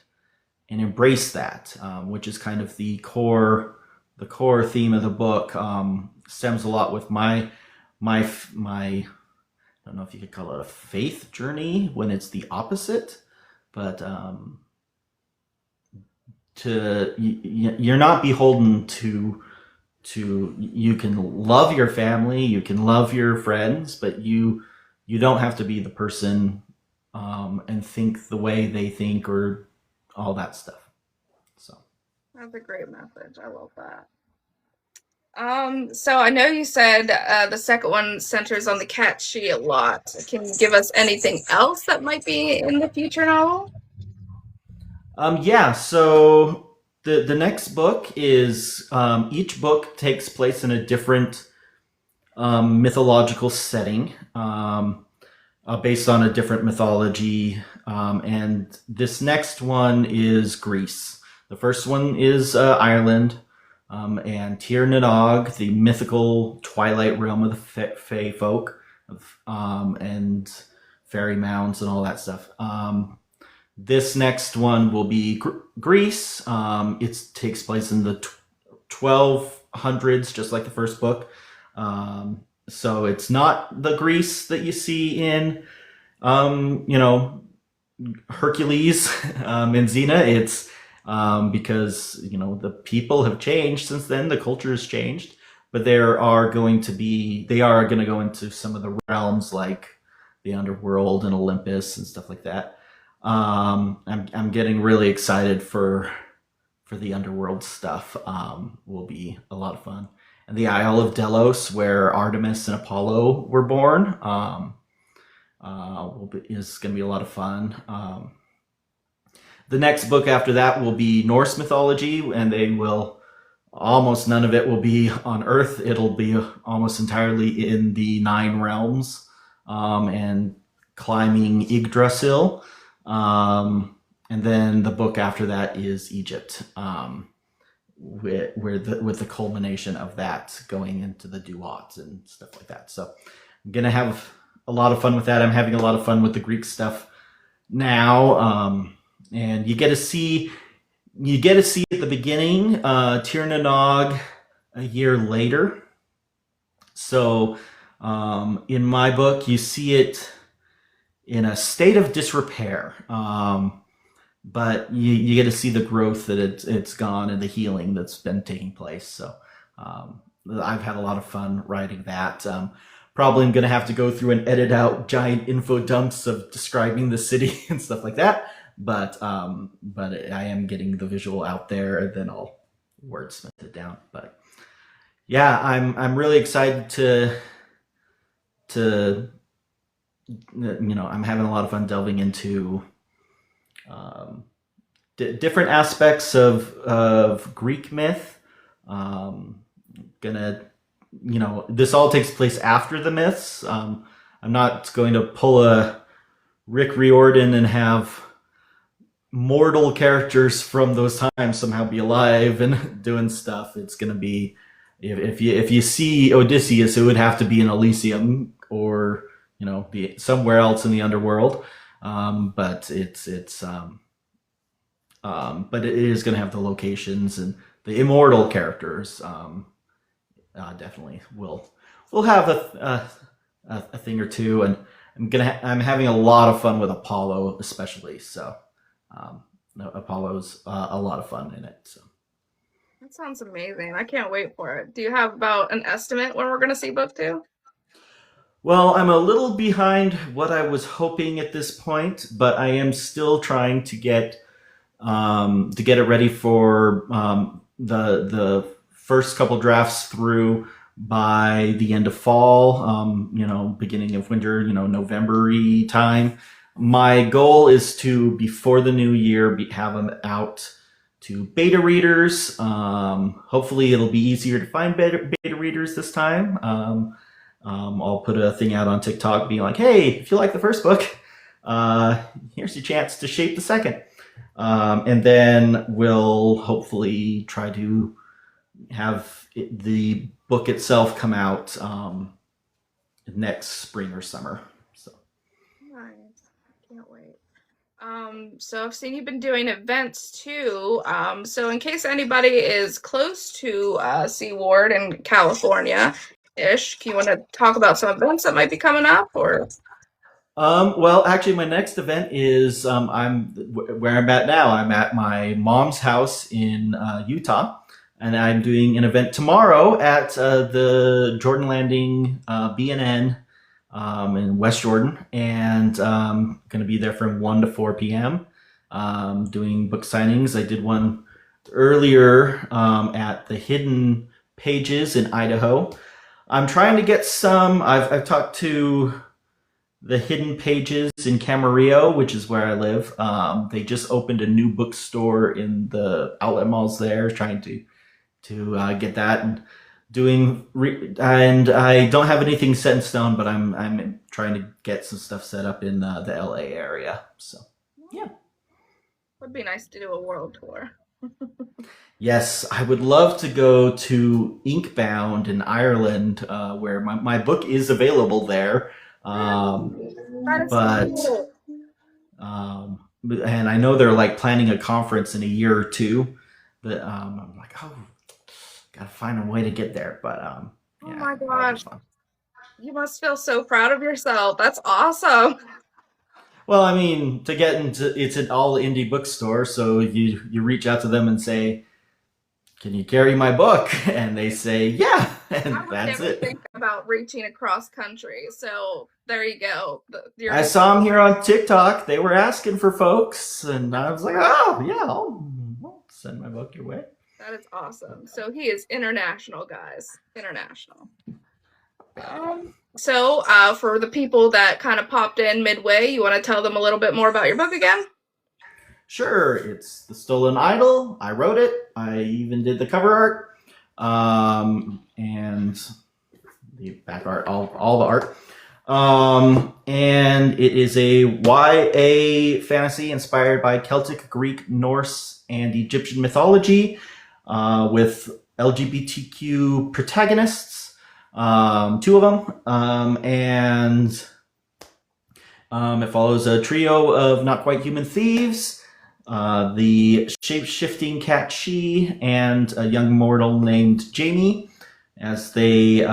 embrace that, which is kind of the core theme of the book. Stems a lot with my I don't know if you could call it a faith journey when it's the opposite, but you're not beholden to you can love your family, you can love your friends, but you don't have to be the person and think the way they think, or all that stuff. So That's a great message. I love that. So I know you said the second one centers on the cat she a lot. Can you give us anything else that might be in the future novel? yeah, so the next book is each book takes place in a different mythological setting, based on a different mythology. And this next one is Greece. The first one is Ireland, and Tir Nanog, the mythical twilight realm of the Fae folk, and fairy mounds and all that stuff. This next one will be Greece. It takes place in the 1200s, just like the first book. So it's not the Greece that you see in, Hercules and Xena. It's because the people have changed since then. The culture has changed, but they are going to go into some of the realms like the underworld and Olympus and stuff like that. I'm getting really excited for the underworld stuff. Will be a lot of fun. And the Isle of Delos, where Artemis and Apollo were born, is going to be a lot of fun. The next book after that will be Norse mythology, and almost none of it will be on Earth. It'll be almost entirely in the 9 realms, and climbing Yggdrasil. And then the book after that is Egypt, with the culmination of that going into the Duat and stuff like that. So I'm gonna have a lot of fun with that. I'm having a lot of fun with the Greek stuff now, and you get to see at the beginning Tir Nanog a year later. So in my book, you see it in a state of disrepair. But you get to see the growth that it's gone and the healing that's been taking place. So I've had a lot of fun writing that. Probably I'm going to have to go through and edit out giant info dumps of describing the city and stuff like that. But I am getting the visual out there, and then I'll wordsmith it down. But yeah, I'm really excited to I'm having a lot of fun delving into different aspects of Greek myth. This all takes place after the myths. I'm not going to pull a Rick Riordan and have mortal characters from those times somehow be alive and doing stuff. It's going to be, if you see Odysseus, it would have to be in Elysium or be somewhere else in the underworld. But it is going to have the locations, and the immortal characters definitely will have a thing or two. And I'm having a lot of fun with Apollo, especially. So Apollo's a lot of fun in it. So That sounds amazing. I can't wait for it. Do you have about an estimate when we're going to see book 2? Well, I'm a little behind what I was hoping at this point, but I am still trying to get it ready for the first couple drafts through by the end of fall, beginning of winter, November-y time. My goal is to, before the new year, have them out to beta readers. Hopefully it'll be easier to find beta readers this time. I'll put a thing out on TikTok being like, hey, if you like the first book, here's your chance to shape the second. And then we'll hopefully try to have the book itself come out next spring or summer. So Nice. Can't wait. So I've seen you've been doing events too. So in case anybody is close to Warde in California, ish, do you want to talk about some events that might be coming up, or? Well, actually, my next event is where I'm at now. I'm at my mom's house in Utah, and I'm doing an event tomorrow at the Jordan Landing BNN in West Jordan, and going to be there from 1 to 4 p.m. doing book signings. I did one earlier at the Hidden Pages in Idaho. I'm trying to get some. I've talked to the Hidden Pages in Camarillo, which is where I live. They just opened a new bookstore in the outlet malls there, trying to get that and and I don't have anything set in stone, but I'm trying to get some stuff set up in the LA area. So yeah, Would be nice to do a world tour. yes, I would love to go to Inkbound in Ireland, where my book is available there. That is so But cool. and I know they're like planning a conference in a year or two, but I'm like, oh, gotta find a way to get there. But Oh yeah, my that'll be gosh. fun. You must feel so proud of yourself. That's awesome. Well, I mean, to get into it's an all indie bookstore, so you reach out to them and say, "Can you carry my book?" And they say, "Yeah," and I would that's never it. think about reaching across country. So there you go. You're I just saw them here on TikTok. They were asking for folks, and I was like, "Oh yeah, I'll send my book your way." that is awesome. So he is international, guys. International. For the people that kind of popped in midway, you want to tell them a little bit more about your book again? Sure, it's The Stolen Idol. I wrote it. I even did the cover art, and the back art, all the art. And it is a YA fantasy inspired by Celtic, Greek, Norse, and Egyptian mythology, with LGBTQ protagonists, two of them, and it follows a trio of not quite human thieves, the shape-shifting cat She, and a young mortal named Jamie, as they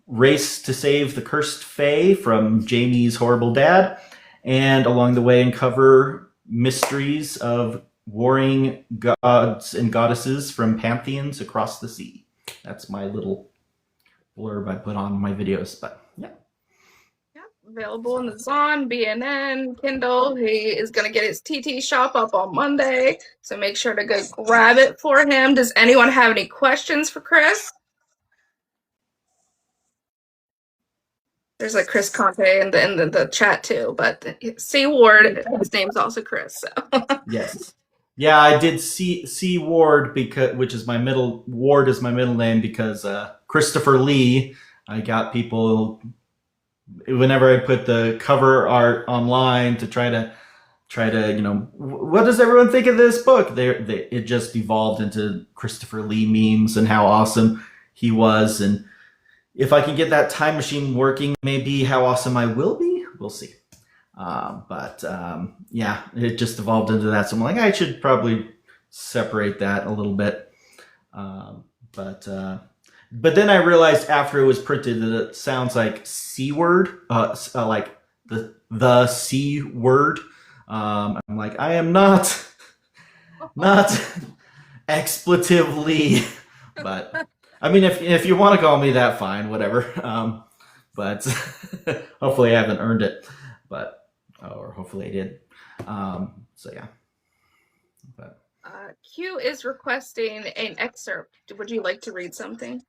race to save the cursed Fae from Jamie's horrible dad, and along the way uncover mysteries of warring gods and goddesses from pantheons across the sea. That's my little blurb I put on my videos, but yeah. Available in the Zon, BNN, Kindle. He is going to get his TT shop up on Monday, so make sure to go grab it for him. Does anyone have any questions for Chris? There's a Chris Conte in the chat too, but C Ward, his name's also Chris. So Yes. Yeah, I did C Ward because which is my middle Ward is my middle name because Christopher Lee. I got people whenever I put the cover art online to try to what does everyone think of this book? It just evolved into Christopher Lee memes and how awesome he was, and if I can get that time machine working, maybe how awesome I will be. We'll see. Yeah, it just evolved into that. So I'm like, I should probably separate that a little bit. But then I realized after it was printed that it sounds like C word, like the C word. I'm like, I am not expletively, but I mean, if you want to call me that, fine, whatever. But hopefully I haven't earned it, or hopefully I did. So yeah. But Q is requesting an excerpt. Would you like to read something?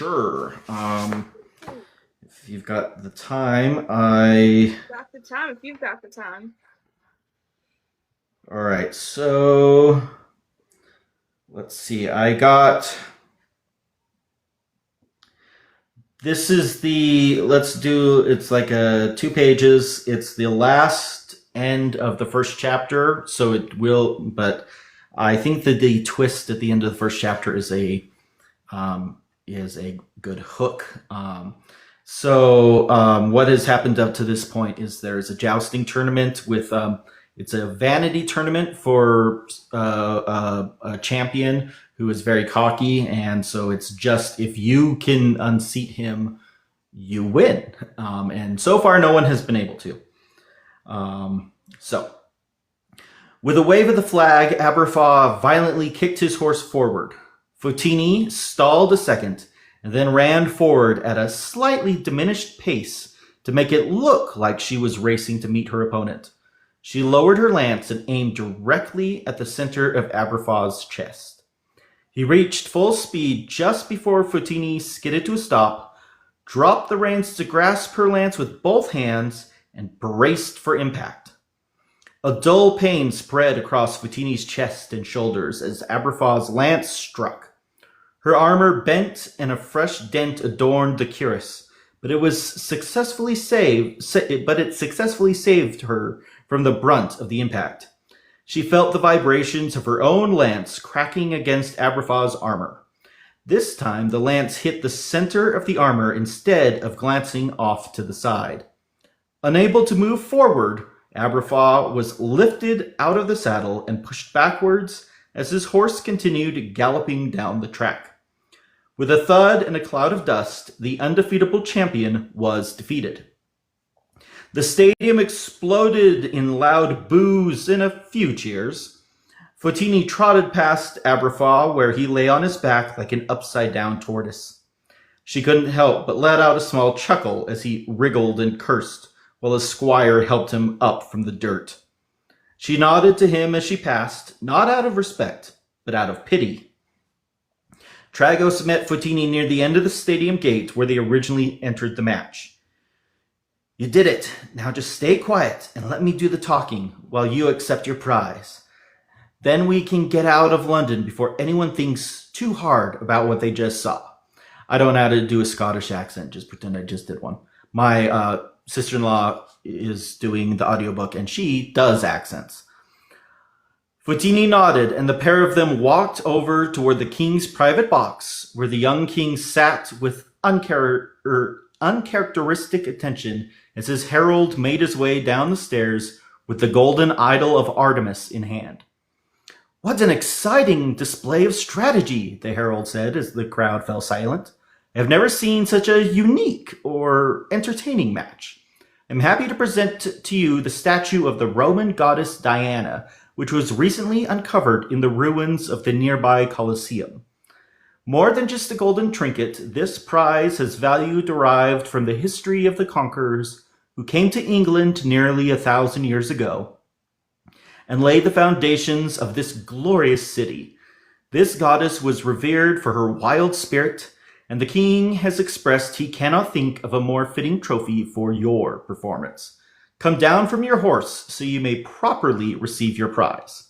sure. If you've got the time, I Got the time if you've got the time. all right. So let's see. I got. This is the, let's do, it's like 2 pages. It's the last end of the first chapter. So it will, but I think that the twist at the end of the first chapter is a good hook. What has happened up to this point is there's a jousting tournament with, it's a vanity tournament for a champion who is very cocky, and so it's just if you can unseat him, you win. And so far, no one has been able to. With a wave of the flag, Aberfaw violently kicked his horse forward. Fotini stalled a second and then ran forward at a slightly diminished pace to make it look like she was racing to meet her opponent. She lowered her lance and aimed directly at the center of Aberfaw's chest. He reached full speed just before Fotini skidded to a stop, dropped the reins to grasp her lance with both hands, and braced for impact. A dull pain spread across Fotini's chest and shoulders as Aberfaw's lance struck. Her armor bent and a fresh dent adorned the cuirass, but it successfully saved her from the brunt of the impact. She felt the vibrations of her own lance cracking against Aberfaw's armor. This time the lance hit the center of the armor instead of glancing off to the side. Unable to move forward, Aberfaw was lifted out of the saddle and pushed backwards as his horse continued galloping down the track. With a thud and a cloud of dust, the undefeatable champion was defeated. The stadium exploded in loud boos and a few cheers. Fotini trotted past Aberfaw, where he lay on his back like an upside-down tortoise. She couldn't help but let out a small chuckle as he wriggled and cursed, while his squire helped him up from the dirt. She nodded to him as she passed, not out of respect, but out of pity. Tragos met Fotini near the end of the stadium gate where they originally entered the match. You did it. Now just stay quiet and let me do the talking while you accept your prize. Then we can get out of London before anyone thinks too hard about what they just saw. I don't know how to do a Scottish accent. Just pretend I just did one. My sister-in-law is doing the audiobook and she does accents. Fotini nodded, and the pair of them walked over toward the king's private box, where the young king sat with uncharacteristic attention as his herald made his way down the stairs with the golden idol of Artemis in hand. What an exciting display of strategy, the herald said as the crowd fell silent. I have never seen such a unique or entertaining match. I'm happy to present to you the statue of the Roman goddess Diana, which was recently uncovered in the ruins of the nearby Colosseum. More than just a golden trinket, this prize has value derived from the history of the conquerors who came to England nearly 1,000 years ago and laid the foundations of this glorious city. This goddess was revered for her wild spirit, and the king has expressed he cannot think of a more fitting trophy for your performance. Come down from your horse so you may properly receive your prize.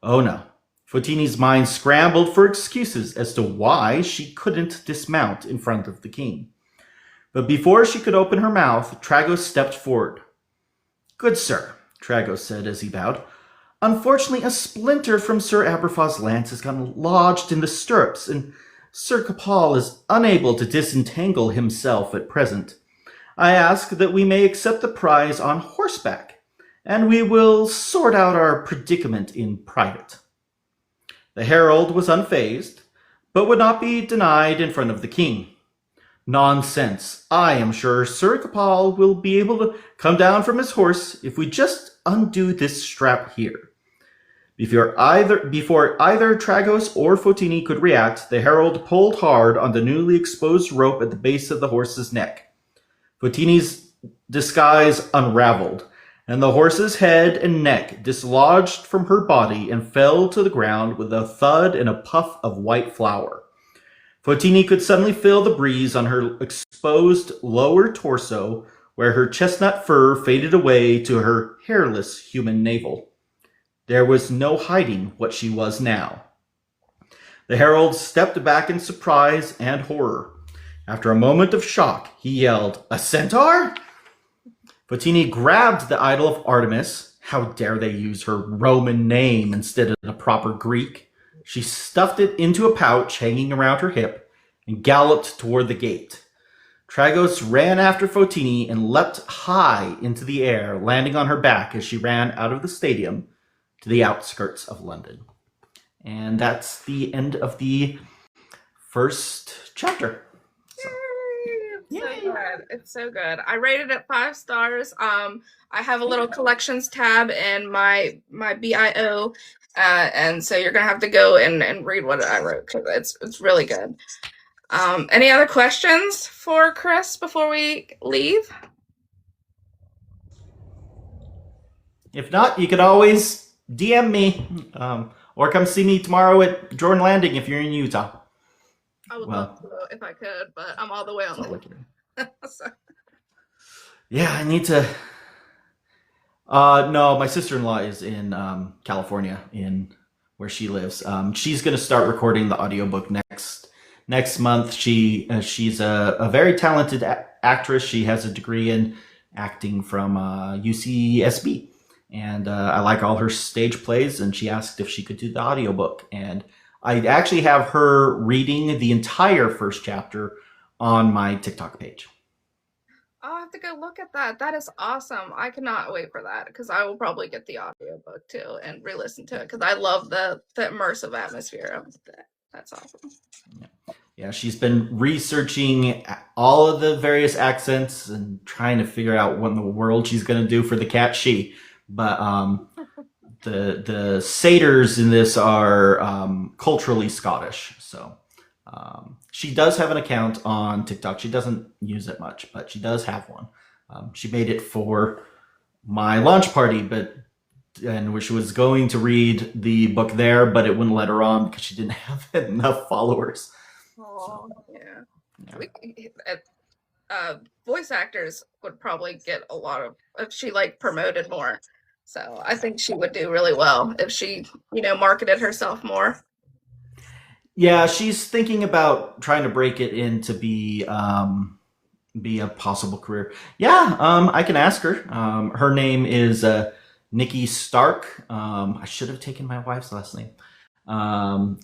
Oh no. Fotini's mind scrambled for excuses as to why she couldn't dismount in front of the king. But before she could open her mouth, Tragos stepped forward. Good sir, Tragos said as he bowed. Unfortunately, a splinter from Sir Aberfaw's lance has gotten lodged in the stirrups, and Sir Capal is unable to disentangle himself at present. I ask that we may accept the prize on horseback, and we will sort out our predicament in private. The herald was unfazed, but would not be denied in front of the king. Nonsense. I am sure Sir Capal will be able to come down from his horse if we just undo this strap here. Before either Tragos or Fotini could react, the herald pulled hard on the newly exposed rope at the base of the horse's neck. Fotini's disguise unraveled, and the horse's head and neck dislodged from her body and fell to the ground with a thud and a puff of white flour. Fotini could suddenly feel the breeze on her exposed lower torso, where her chestnut fur faded away to her hairless human navel. There was no hiding what she was now. The herald stepped back in surprise and horror. After a moment of shock, he yelled, "A centaur?" Fotini grabbed the idol of Artemis. How dare they use her Roman name instead of the proper Greek? She stuffed it into a pouch hanging around her hip and galloped toward the gate. Tragos ran after Fotini and leapt high into the air, landing on her back as she ran out of the stadium to the outskirts of London. And that's the end of the first chapter. So good. It's so good. I rated it 5 stars. I have a little collections tab in my bio, and so you're gonna have to go and read what I wrote because it's really good. Any other questions for Chris before we leave? If not, you could always DM me, or come see me tomorrow at Jordan Landing if you're in Utah. I would love to if I could, but I'm all the way on the way. So. Yeah, I need to. No, my sister-in-law is in California, in where she lives. She's going to start recording the audiobook next month. She's a very talented actress. She has a degree in acting from UCSB, and I like all her stage plays. And she asked if she could do the audiobook, and I actually have her reading the entire first chapter on my TikTok page. I'll have to go look at that. That is awesome. I cannot wait for that because I will probably get the audiobook too and re-listen to it because I love the immersive atmosphere of that. That's awesome. Yeah, she's been researching all of the various accents and trying to figure out what in the world she's going to do for the cat she. But the satyrs in this are culturally Scottish, so she does have an account on TikTok. She doesn't use it much, but she does have one. She made it for my launch party, and she was going to read the book there, but it wouldn't let her on because she didn't have enough followers. Oh, yeah. Voice actors would probably get a lot of if she promoted more. So I think she would do really well if she, marketed herself more. Yeah, she's thinking about trying to break it in to be a possible career. Yeah, I can ask her. Her name is Nikki Stark. I should have taken my wife's last name.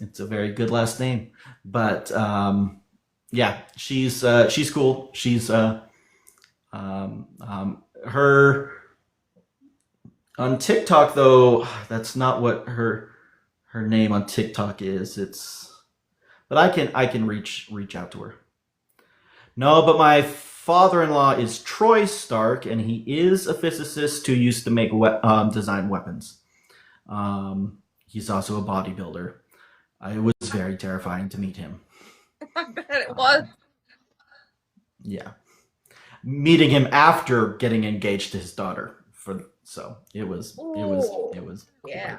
It's a very good last name, but yeah, she's cool. She's her on TikTok though. That's not what her name on TikTok is. But I can reach out to her. No, but my father-in-law is Troy Stark, and he is a physicist who used to make design weapons. He's also a bodybuilder. It was very terrifying to meet him. I bet it was. Yeah, meeting him after getting engaged to his daughter. It was Yeah.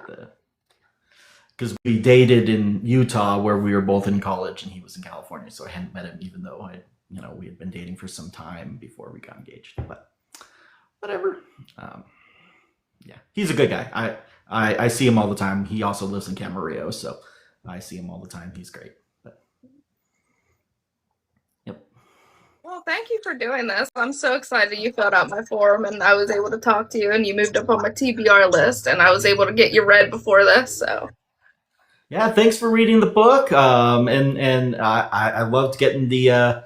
Because we dated in Utah where we were both in college and he was in California, so I hadn't met him even though we had been dating for some time before we got engaged. But whatever. Yeah, he's a good guy. I see him all the time. He also lives in Camarillo, so I see him all the time. He's great. But yep. Well, thank you for doing this. I'm so excited you filled out my form and I was able to talk to you and you moved up on my TBR list and I was able to get you read before this. So yeah, thanks for reading the book. And I loved getting the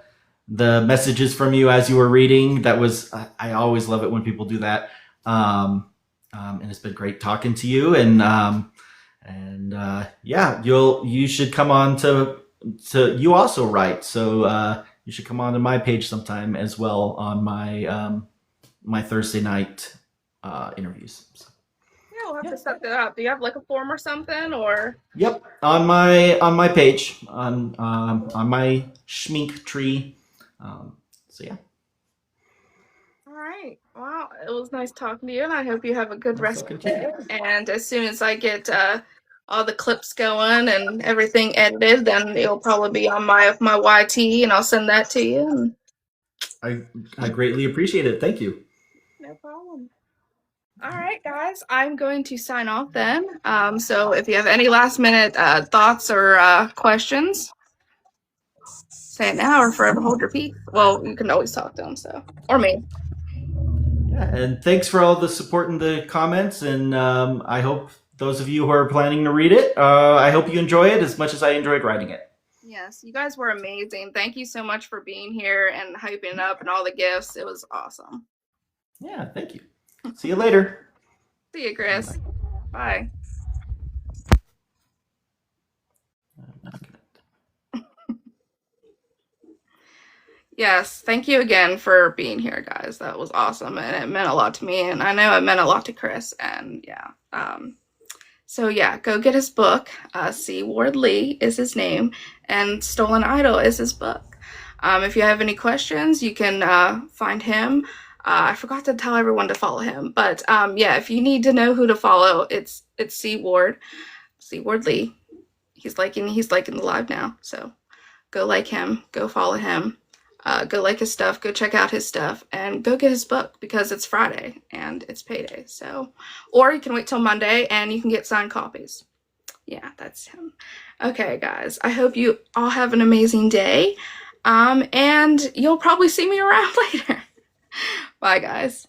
messages from you as you were reading. That was I always love it when people do that. And it's been great talking to you. And yeah, you should come on to you also write. So you should come on to my page sometime as well on my my Thursday night interviews. So. We'll have to set that up. Do you have a form or something, or? Yep, on my page on my schmink tree. So yeah. All right. Well, it was nice talking to you, and I hope you have a good rest of the day. And as soon as I get all the clips going and everything edited, then it'll probably be on my YT, and I'll send that to you. I greatly appreciate it. Thank you. No problem. All right, guys, I'm going to sign off then. So if you have any last minute thoughts or questions, say it now or forever hold your peace. Well, you can always talk to them, or me. Yeah, and thanks for all the support in the comments. And I hope those of you who are planning to read it, I hope you enjoy it as much as I enjoyed writing it. Yes, you guys were amazing. Thank you so much for being here and hyping it up and all the gifts. It was awesome. Yeah, thank you. See you later. See you, Chris. Bye. Yes, thank you again for being here, guys. That was awesome, and it meant a lot to me, and I know it meant a lot to Chris, and yeah. So yeah, go get his book. C. Ward Lee is his name, and Stolen Idol is his book. If you have any questions, you can find him. I forgot to tell everyone to follow him, but yeah, if you need to know who to follow, it's C. Ward Lee. He's liking the live now, so go like him, go follow him, go like his stuff, go check out his stuff, and go get his book because it's Friday and it's payday. So, or you can wait till Monday and you can get signed copies. Yeah, that's him. Okay, guys, I hope you all have an amazing day, and you'll probably see me around later. Bye, guys.